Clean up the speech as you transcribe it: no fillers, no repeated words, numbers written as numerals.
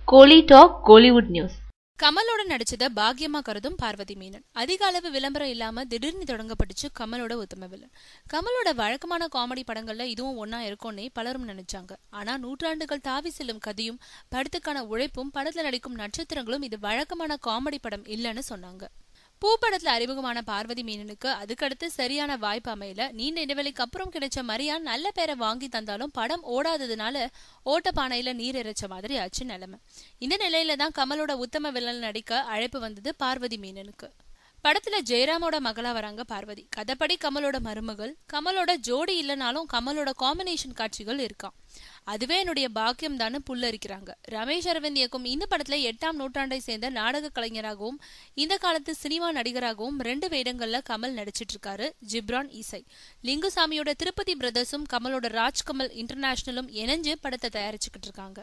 கோலி talk Kollywood news. கமலோட நடிச்சத பாக்யமா கருதும் பார்வதி மேனன். அதிக அளவு விளம்பரம் இல்லாம திடீர்னு தொடங்கப்பட்டுச்சு கமலோட உத்தம வில்லன். கமலோட வழக்கமான காமெடி படங்கள்ல இதுவும் ஒன்னா இருக்கும்னே பலரும் நினைச்சாங்க. ஆனா நூற்றாண்டுகள் தாவி செல்லும் கதையும் படத்துக்கான உழைப்பும் படத்துல நடிக்கும் நட்சத்திரங்களும் இது வழக்கமான காமெடி படம் இல்லன்னு சொன்னாங்க. பூ படத்துல அறிமுகமான பார்வதி மேனனுக்கு அதுக்கடுத்து சரியான வாய்ப்பு அமையல. நீண்ட இடைவெளிக்கு அப்புறம் கிடைச்ச மரியான் நல்ல பேரை வாங்கி தந்தாலும் படம் ஓடாததுனால ஓட்டப்பானையில நீர் இறைச்ச மாதிரி ஆச்சு நிலைமை. இந்த நிலையில தான் கமலோட உத்தம வில்லன் நடிக்க அழைப்பு வந்தது பார்வதி மேனனுக்கு. படத்துல ஜெயராமோட மகளா வராங்க பார்வதி. கதைப்படி கமலோட மருமகள். கமலோட ஜோடி இல்லைனாலும் கமலோட காம்பினேஷன் காட்சிகள் இருக்காம். அதுவே என்னுடைய பாக்கியம் தான் புல்லரிக்கிறாங்க. ரமேஷ் அரவிந்த் இயக்கும் இந்த படத்துல 8ஆம் நூற்றாண்டை சேர்ந்த நாடக கலைஞராகவும் இந்த காலத்து சினிமா நடிகராகவும் 2 வேடங்கள்ல கமல் நடிச்சிட்டு இருக்காரு. ஜிப்ரான் இசை. லிங்குசாமியோட திருப்பதி பிரதர்ஸும் கமலோட ராஜ்கமல் இன்டர்நேஷனலும் இணைஞ்சு படத்தை தயாரிச்சுக்கிட்டு இருக்காங்க.